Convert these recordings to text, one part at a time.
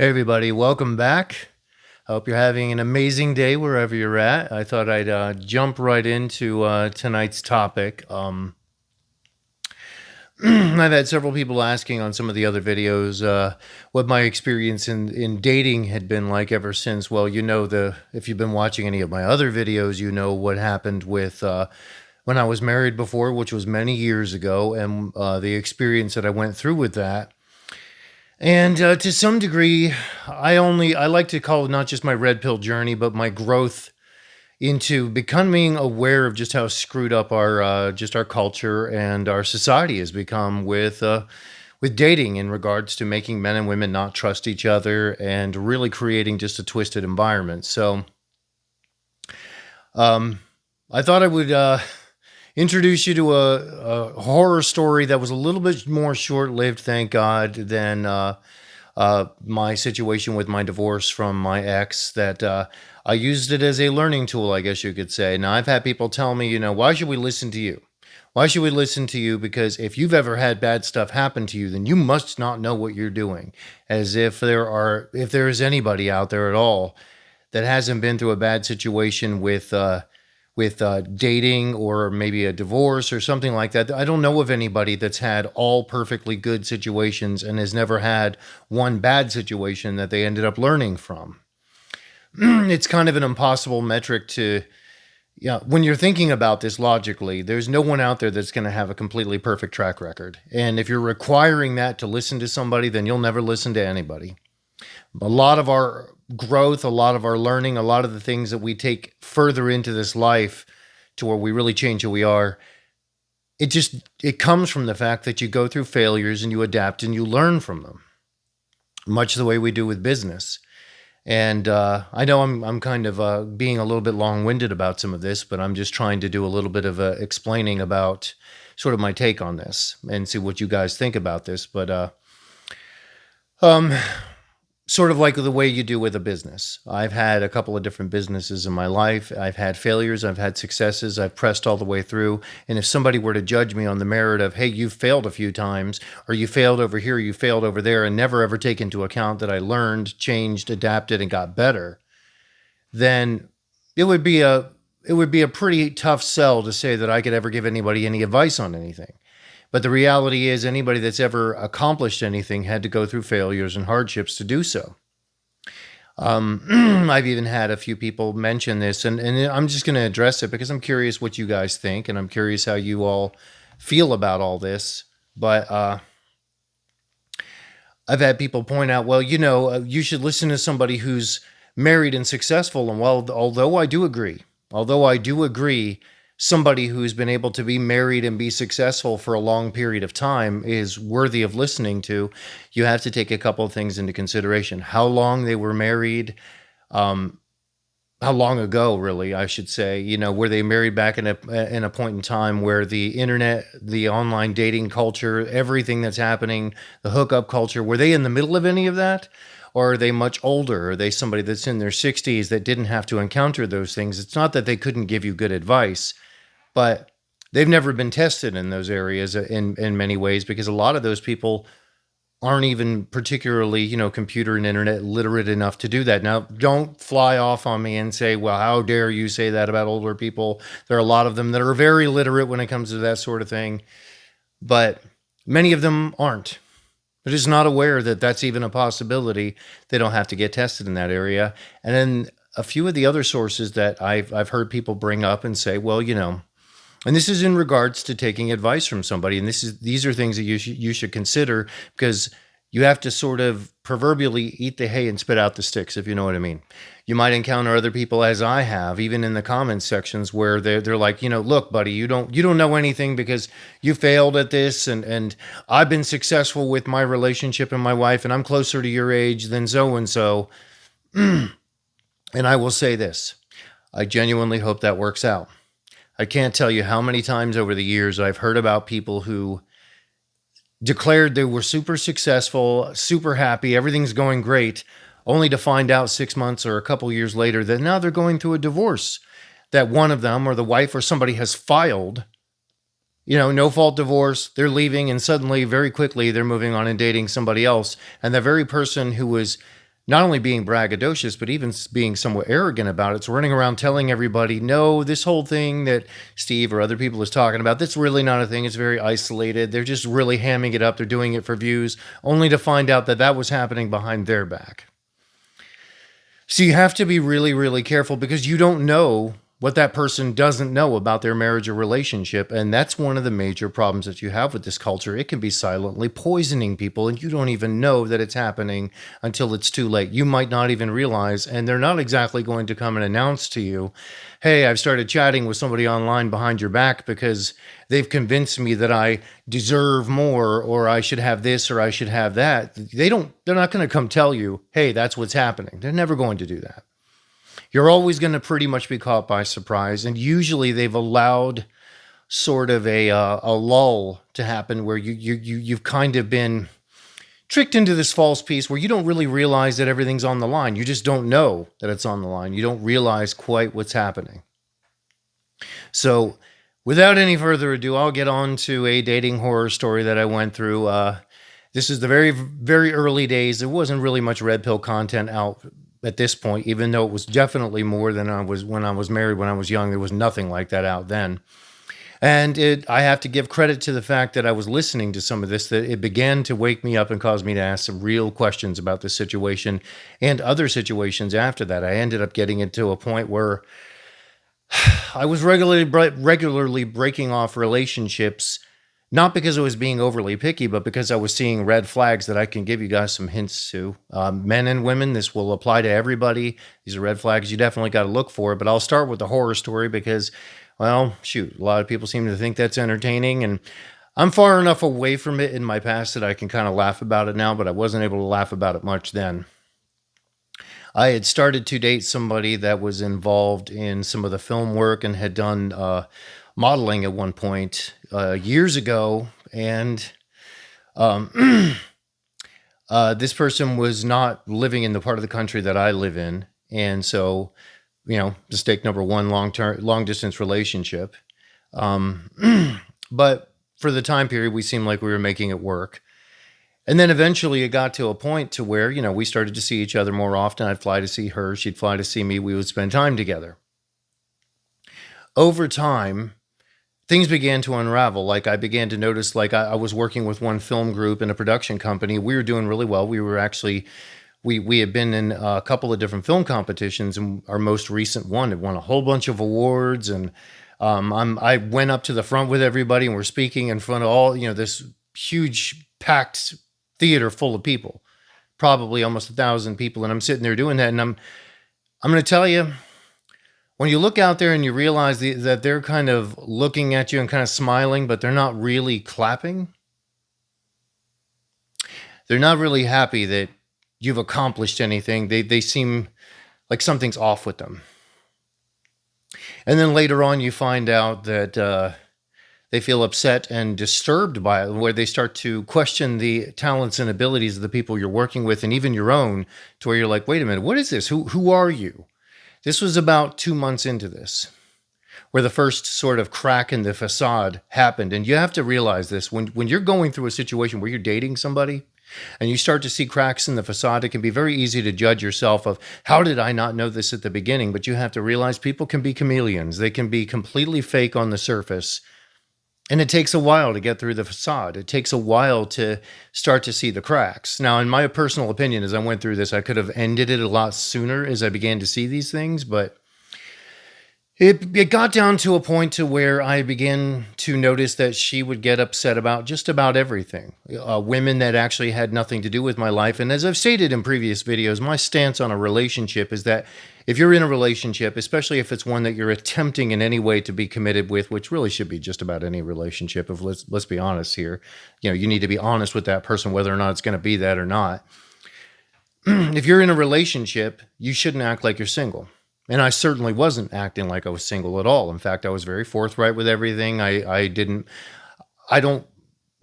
Hey, everybody, welcome back. I hope you're having an amazing day wherever you're at. I thought I'd jump right into tonight's topic. I've had several people asking on some of the other videos what my experience in dating had been like ever since. Well, if you've been watching any of my other videos, you know what happened with when I was married before, which was many years ago, and the experience that I went through with that. And to some degree, I like to call it not just my red pill journey, but my growth into becoming aware of just how screwed up our culture and our society has become with dating in regards to making men and women not trust each other and really creating just a twisted environment. So um, I thought I would introduce you to a horror story that was a little bit more short lived, thank God, than my situation with my divorce from my ex. That I used it as a learning tool, I guess you could say. Now, I've had people tell me, why should we listen to you? Why should we listen to you? Because if you've ever had bad stuff happen to you, then you must not know what you're doing. As if there is anybody out there at all that hasn't been through a bad situation with dating or maybe a divorce or something like that. I don't know of anybody that's had all perfectly good situations and has never had one bad situation that they ended up learning from. It's kind of an impossible metric to, yeah, when you're thinking about this logically, there's no one out there that's going to have a completely perfect track record. And if you're requiring that to listen to somebody, then you'll never listen to anybody. A lot of our growth, a lot of our learning, a lot of the things that we take further into this life to where we really change who we are, it comes from the fact that you go through failures and you adapt and you learn from them, much the way we do with business. And I know I'm kind of being a little bit long-winded about some of this, but I'm just trying to do a little bit of explaining about sort of my take on this and see what you guys think about this. But um, sort of like the way you do with a business. I've had a couple of different businesses in my life. I've had failures, I've had successes, I've pressed all the way through. And if somebody were to judge me on the merit of, hey, you've failed a few times, or you failed over here, you failed over there, and never ever take into account that I learned, changed, adapted, and got better, then it would be a pretty tough sell to say that I could ever give anybody any advice on anything. But the reality is, anybody that's ever accomplished anything had to go through failures and hardships to do so. I've even had a few people mention this, and I'm just going to address it because I'm curious what you guys think, and I'm curious how you all feel about all this. But I've had people point out, well, you should listen to somebody who's married and successful. And well, although I do agree, somebody who's been able to be married and be successful for a long period of time is worthy of listening to. You have to take a couple of things into consideration: how long they were married, um, how long ago, really, I should say. Were they married back in a point in time where the internet, the online dating culture, everything that's happening, the hookup culture, were they in the middle of any of that? Or are they much older? Are they somebody that's in their 60s that didn't have to encounter those things? It's not that they couldn't give you good advice, but they've never been tested in those areas in many ways, because a lot of those people aren't even particularly, computer and internet literate enough to do that. Now, don't fly off on me and say, well, how dare you say that about older people? There are a lot of them that are very literate when it comes to that sort of thing, but many of them aren't. They're just not aware that that's even a possibility. They don't have to get tested in that area. And then a few of the other sources that I've heard people bring up and say, well, and this is in regards to taking advice from somebody. And these are things that you should consider, because you have to sort of proverbially eat the hay and spit out the sticks, if you know what I mean. You might encounter other people, as I have, even in the comments sections, where they're like, look, buddy, you don't know anything because you failed at this, and I've been successful with my relationship and my wife, and I'm closer to your age than so and so. And I will say this: I genuinely hope that works out. I can't tell you how many times over the years I've heard about people who declared they were super successful, super happy, everything's going great, only to find out 6 months or a couple years later that now they're going through a divorce, that one of them or the wife or somebody has filed, no fault divorce, they're leaving, and suddenly, very quickly, they're moving on and dating somebody else. And the very person who was not only being braggadocious, but even being somewhat arrogant about it. It's running around telling everybody, no, this whole thing that Steve or other people is talking about, that's really not a thing. It's very isolated. They're just really hamming it up. They're doing it for views, only to find out that that was happening behind their back. So you have to be really, really careful because you don't know what that person doesn't know about their marriage or relationship. And that's one of the major problems that you have with this culture. It can be silently poisoning people, and you don't even know that it's happening until it's too late. You might not even realize, and they're not exactly going to come and announce to you, hey, I've started chatting with somebody online behind your back because they've convinced me that I deserve more, or I should have this, or I should have that. They're not going to come tell you, hey, that's what's happening. They're never going to do that. You're always going to pretty much be caught by surprise. And usually they've allowed sort of a lull to happen where you've kind of been tricked into this false peace where you don't really realize that everything's on the line. You just don't know that it's on the line. You don't realize quite what's happening. So without any further ado, I'll get on to a dating horror story that I went through. This is the very, very early days. There wasn't really much red pill content out at this point, even though it was definitely more than I was when I was married, when I was young. There was nothing like that out then. And I have to give credit to the fact that I was listening to some of this, that it began to wake me up and cause me to ask some real questions about this situation and other situations after that. I ended up getting into a point where I was regularly breaking off relationships, not because I was being overly picky, but because I was seeing red flags that I can give you guys some hints to. Men and women, this will apply to everybody. These are red flags you definitely got to look for. But I'll start with the horror story because, well, shoot, a lot of people seem to think that's entertaining. And I'm far enough away from it in my past that I can kind of laugh about it now, but I wasn't able to laugh about it much then. I had started to date somebody that was involved in some of the film work and had done modeling at one point years ago. And this person was not living in the part of the country that I live in. And so, mistake number one, long distance relationship. But for the time period, we seemed like we were making it work. And then eventually it got to a point to where, we started to see each other more often. I'd fly to see her. She'd fly to see me. We would spend time together. Over time, things began to unravel. Like I began to notice, like I was working with one film group in a production company. We were doing really well. We were actually, we had been in a couple of different film competitions, and our most recent one had won a whole bunch of awards. And I went up to the front with everybody, and we're speaking in front of all, this huge packed theater full of people, probably almost 1,000 people. And I'm sitting there doing that. And I'm going to tell you, when you look out there and you realize that they're kind of looking at you and kind of smiling, but they're not really clapping. They're not really happy that you've accomplished anything. They seem like something's off with them. And then later on, you find out that they feel upset and disturbed by it, where they start to question the talents and abilities of the people you're working with, and even your own, to where you're like, wait a minute, what is this? Who are you? This was about 2 months into this, where the first sort of crack in the facade happened. And you have to realize this, when you're going through a situation where you're dating somebody and you start to see cracks in the facade, it can be very easy to judge yourself of, how did I not know this at the beginning? But you have to realize people can be chameleons. They can be completely fake on the surface. And it takes a while to get through the facade. It takes a while to start to see the cracks. Now, in my personal opinion, as I went through this, I could have ended it a lot sooner as I began to see these things, but it got down to a point to where I began to notice that she would get upset about just about everything. Women that actually had nothing to do with my life. And as I've stated in previous videos, my stance on a relationship is that if you're in a relationship, especially if it's one that you're attempting in any way to be committed with, which really should be just about any relationship, if let's be honest here, you need to be honest with that person, whether or not it's going to be that or not. If you're in a relationship, you shouldn't act like you're single. And I certainly wasn't acting like I was single at all. In fact, I was very forthright with everything. I don't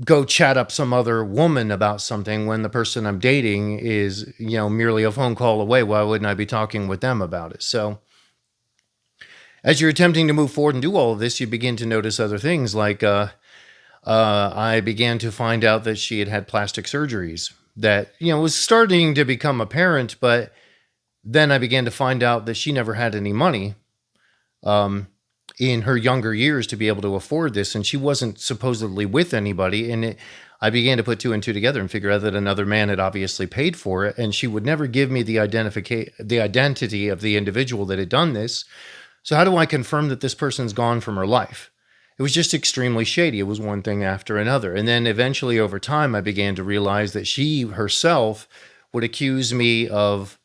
go chat up some other woman about something when the person I'm dating is, merely a phone call away. Why wouldn't I be talking with them about it? So as you're attempting to move forward and do all of this, you begin to notice other things. Like I began to find out that she had had plastic surgeries that, was starting to become apparent. But then I began to find out that she never had any money um, in her younger years to be able to afford this, and she wasn't supposedly with anybody. And I began to put two and two together and figure out that another man had obviously paid for it, and she would never give me the identity of the individual that had done this. So how do I confirm that this person's gone from her life? It was just extremely shady. It was one thing after another. And then eventually over time, I began to realize that she herself would accuse me of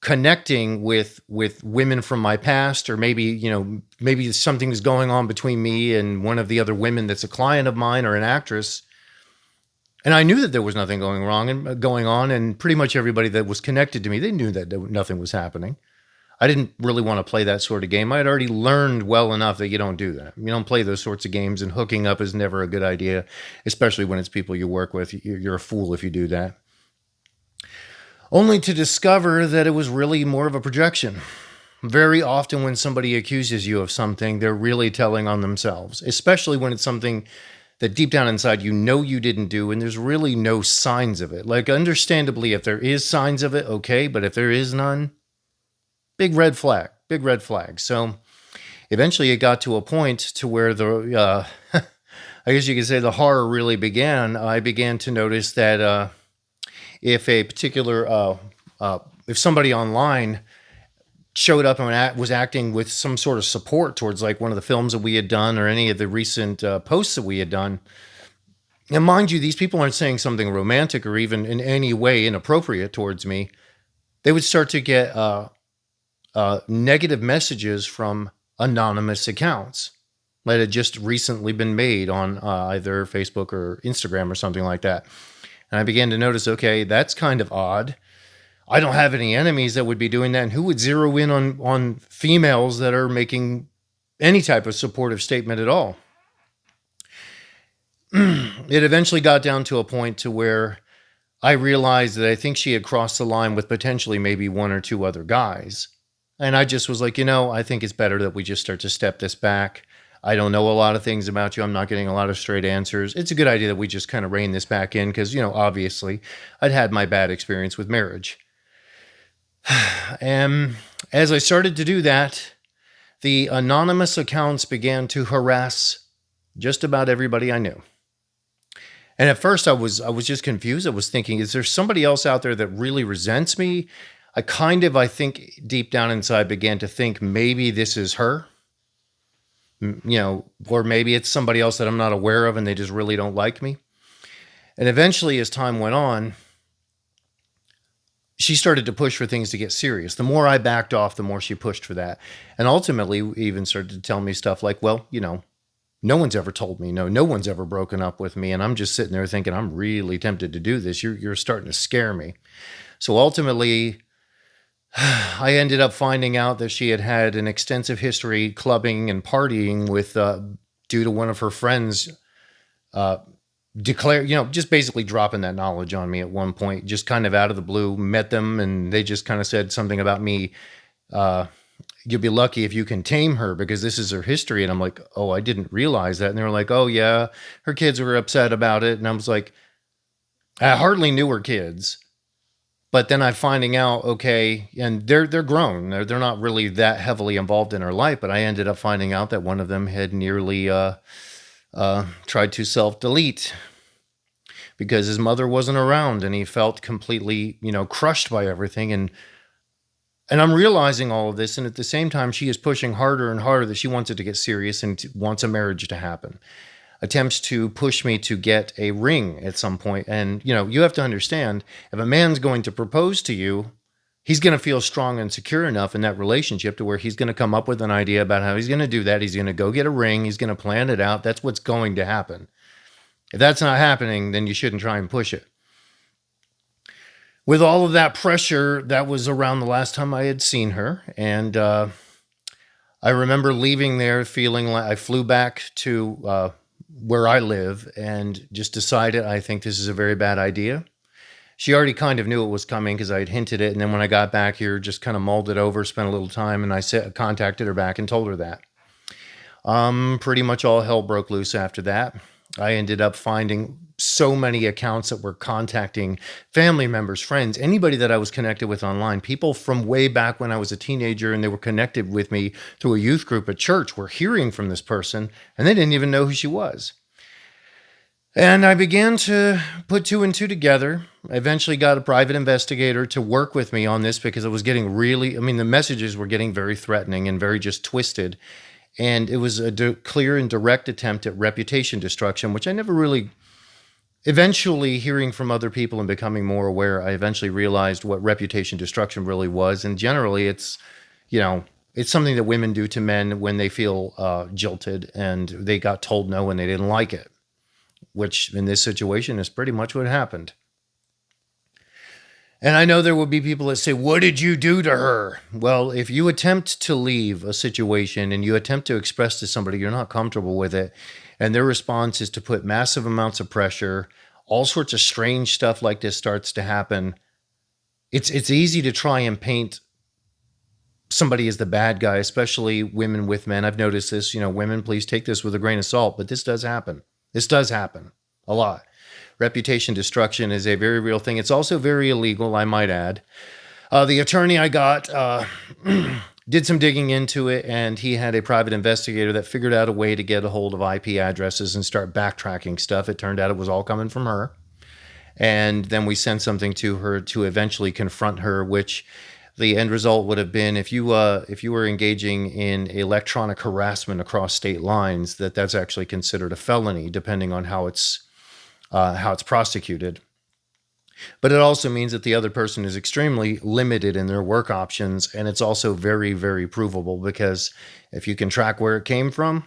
connecting with women from my past, or maybe something's going on between me and one of the other women that's a client of mine or an actress. And I knew that there was nothing going on, and pretty much everybody that was connected to me, they knew that nothing was happening. I didn't really want to play that sort of game. I had already learned well enough that you don't do that. You don't play those sorts of games, and hooking up is never a good idea, especially when it's people you work with. You're a fool if you do that. Only to discover that it was really more of a projection. Very often when somebody accuses you of something, they're really telling on themselves, especially when it's something that deep down inside you didn't do, and there's really no signs of it. Like, understandably, if there is signs of it, okay, but if there is none, big red flag, big red flag. So eventually it got to a point to where I guess you could say the horror really began. I began to notice that if a particular, if somebody online showed up and was acting with some sort of support towards like one of the films that we had done or any of the recent posts that we had done. And mind you, these people aren't saying something romantic or even in any way inappropriate towards me. They would start to get negative messages from anonymous accounts that had just recently been made on either Facebook or Instagram or something like that. And I began to notice, okay, that's kind of odd. I don't have any enemies that would be doing that. And who would zero in on females that are making any type of supportive statement at all? It eventually got down to a point to where I realized that I think she had crossed the line with potentially maybe one or two other guys. And I just was like, I think it's better that we just start to step this back. I don't know a lot of things about you. I'm not getting a lot of straight answers. It's a good idea that we just kind of rein this back in because, obviously I'd had my bad experience with marriage. And as I started to do that, the anonymous accounts began to harass just about everybody I knew. And at first I was just confused. I was thinking, is there somebody else out there that really resents me? I think deep down inside began to think maybe this is her, or maybe it's somebody else that I'm not aware of and they just really don't like me. And eventually, as time went on, she started to push for things to get serious. The more I backed off, the more she pushed for that. And ultimately even started to tell me stuff like, well, no one's ever told me, no one's ever broken up with me. And I'm just sitting there thinking, I'm really tempted to do this. You're starting to scare me. So ultimately, I ended up finding out that she had an extensive history clubbing and partying with, due to one of her friends, just basically dropping that knowledge on me at one point, just kind of out of the blue. Met them and they just kind of said something about me. You'll be lucky if you can tame her because this is her history. And I'm like, oh, I didn't realize that. And they were like, oh yeah, her kids were upset about it. And I was like, I hardly knew her kids. But then I'm finding out, okay, and they're grown. They're not really that heavily involved in her life. But I ended up finding out that one of them had nearly tried to self-delete because his mother wasn't around, and he felt completely, crushed by everything. And I'm realizing all of this, and at the same time, she is pushing harder and harder that she wants it to get serious and wants a marriage to happen. Attempts to push me to get a ring at some point. And, you have to understand, if a man's going to propose to you, he's going to feel strong and secure enough in that relationship to where he's going to come up with an idea about how he's going to do that. He's going to go get a ring. He's going to plan it out. That's what's going to happen. If that's not happening, then you shouldn't try and push it. With all of that pressure, that was around the last time I had seen her. And I remember leaving there feeling like I flew back to where I live and just decided, I think this is a very bad idea. She already kind of knew it was coming because I had hinted it. And then when I got back here, just kind of mulled it over, spent a little time, and I contacted her back and told her that. Pretty much all hell broke loose after that. I ended up finding so many accounts that were contacting family members, friends, anybody that I was connected with online, people from way back when I was a teenager and they were connected with me through a youth group at church were hearing from this person and they didn't even know who she was. And I began to put two and two together. I eventually got a private investigator to work with me on this because it was getting really, I mean, the messages were getting very threatening and very just twisted. And it was a clear and direct attempt at reputation destruction, which I never really, eventually hearing from other people and becoming more aware, I eventually realized what reputation destruction really was. And generally it's, you know, it's something that women do to men when they feel jilted and they got told no and they didn't like it, which in this situation is pretty much what happened. And I know there will be people that say, what did you do to her? Well, if you attempt to leave a situation and you attempt to express to somebody you're not comfortable with it, and their response is to put massive amounts of pressure, all sorts of strange stuff like this starts to happen, it's easy to try and paint somebody as the bad guy, especially women with men. I've noticed this, you know, women, please take this with a grain of salt, but this does happen. This does happen a lot. Reputation destruction is a very real thing. It's also very illegal, I might add. The attorney I got did some digging into it, and he had a private investigator that figured out a way to get a hold of IP addresses and start backtracking stuff. It turned out it was all coming from her. And then we sent something to her to eventually confront her, which the end result would have been if you were engaging in electronic harassment across state lines, that's actually considered a felony, depending on how it's prosecuted. But it also means that the other person is extremely limited in their work options, and it's also very, very provable because if you can track where it came from,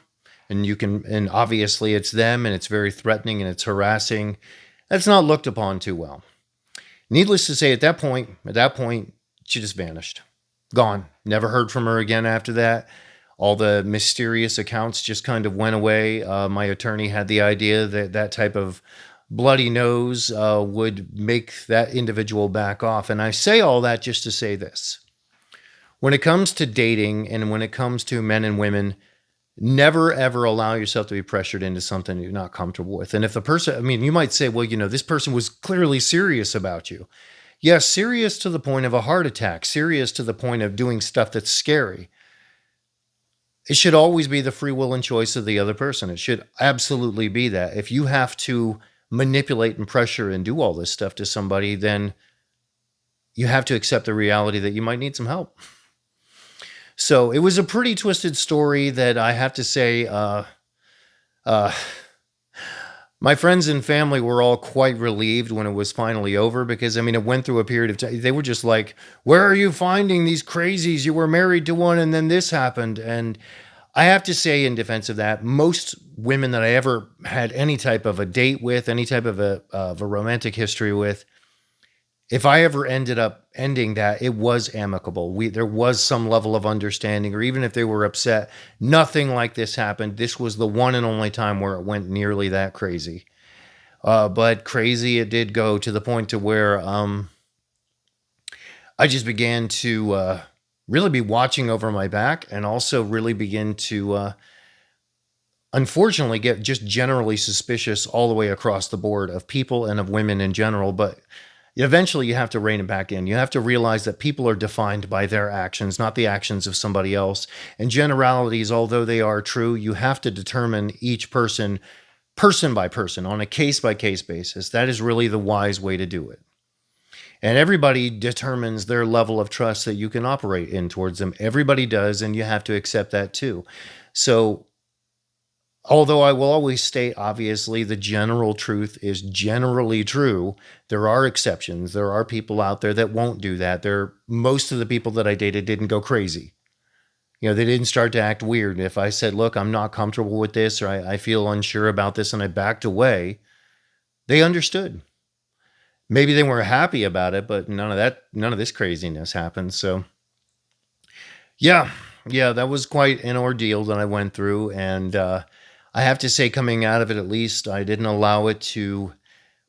and obviously it's them, and it's very threatening and it's harassing, that's not looked upon too well. Needless to say, at that point, she just vanished, gone. Never heard from her again after that. All the mysterious accounts just kind of went away. My attorney had the idea that that type of bloody nose would make that individual back off. And I say all that just to say this. When it comes to dating and when it comes to men and women, never, ever allow yourself to be pressured into something you're not comfortable with. And if the person, I mean, you might say, well, you know, this person was clearly serious about you. Yes, serious to the point of a heart attack, serious to the point of doing stuff that's scary. It should always be the free will and choice of the other person. It should absolutely be that. If you have to manipulate and pressure and do all this stuff to somebody, then you have to accept the reality that you might need some help. So it was a pretty twisted story that I have to say, my friends and family were all quite relieved when it was finally over because, I mean, it went through a period of time. They were just like, where are you finding these crazies? You were married to one and then this happened. And I have to say in defense of that, most women that I ever had any type of a date with, any type of a romantic history with, if I ever ended up ending that, it was amicable. There was some level of understanding, or even if they were upset, nothing like this happened. This was the one and only time where it went nearly that crazy. But crazy it did go to the point to where I just began to really be watching over my back and also really begin to unfortunately get just generally suspicious all the way across the board of people and of women in general. But eventually you have to rein it back in. You have to realize that people are defined by their actions, not the actions of somebody else. And generalities, although they are true, you have to determine each person by person on a case by case basis. That is really the wise way to do it. And everybody determines their level of trust that you can operate in towards them. Everybody does, and you have to accept that too. So although I will always state, obviously, the general truth is generally true, there are exceptions. There are people out there that won't do that. Most of the people that I dated didn't go crazy. You know, they didn't start to act weird. If I said, look, I'm not comfortable with this, or I feel unsure about this, and I backed away, they understood. Maybe they weren't happy about it, but none of this craziness happened. So yeah, that was quite an ordeal that I went through. And I have to say, coming out of it, at least I didn't allow it to,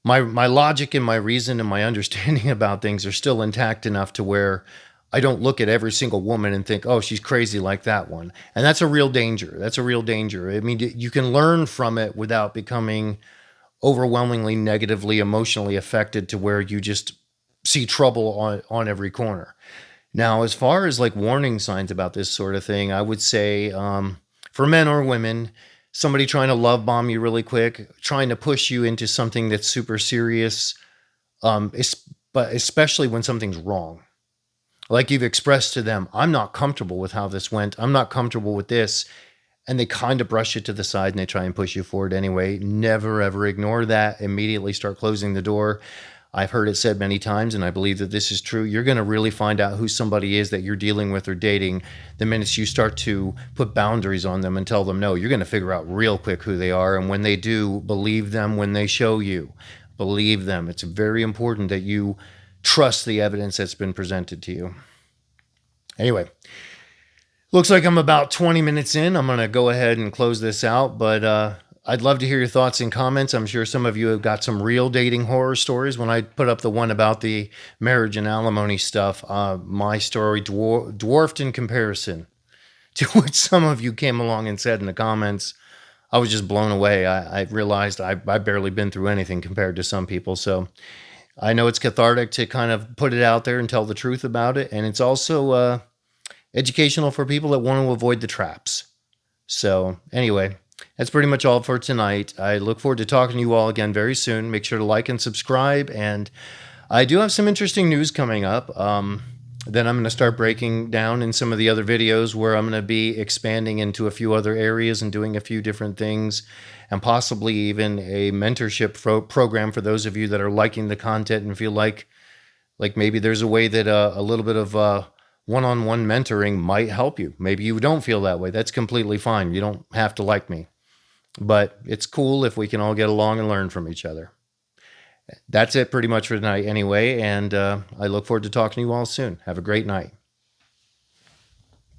my logic and my reason and my understanding about things are still intact enough to where I don't look at every single woman and think, oh, she's crazy like that one. And that's a real danger. That's a real danger. I mean, you can learn from it without becoming overwhelmingly negatively emotionally affected to where you just see trouble on every corner. Now, as far as like warning signs about this sort of thing, I would say for men or women, somebody trying to love bomb you really quick, trying to push you into something that's super serious, but especially when something's wrong. Like you've expressed to them, I'm not comfortable with how this went. I'm not comfortable with this. And they kind of brush it to the side and they try and push you forward anyway. Never, ever ignore that. Immediately start closing the door. I've heard it said many times, and I believe that this is true. You're going to really find out who somebody is that you're dealing with or dating the minute you start to put boundaries on them and tell them no. You're going to figure out real quick who they are. And when they do, believe them when they show you. Believe them. It's very important that you trust the evidence that's been presented to you. Anyway, looks like I'm about 20 minutes in. I'm going to go ahead and close this out, but I'd love to hear your thoughts and comments. I'm sure some of you have got some real dating horror stories. When I put up the one about the marriage and alimony stuff, my story dwarfed in comparison to what some of you came along and said in the comments. I was just blown away. I realized I've barely been through anything compared to some people. So I know it's cathartic to kind of put it out there and tell the truth about it. And it's also educational for people that want to avoid the traps. So anyway, that's pretty much all for tonight. I look forward to talking to you all again very soon. Make sure to like and subscribe. And I do have some interesting news coming up. Then I'm going to start breaking down in some of the other videos where I'm going to be expanding into a few other areas and doing a few different things, and possibly even a mentorship program for those of you that are liking the content and feel like maybe there's a way that a little bit of one-on-one mentoring might help you. Maybe you don't feel that way. That's completely fine. You don't have to like me, but it's cool if we can all get along and learn from each other. That's it pretty much for tonight anyway, and I look forward to talking to you all soon. Have a great night.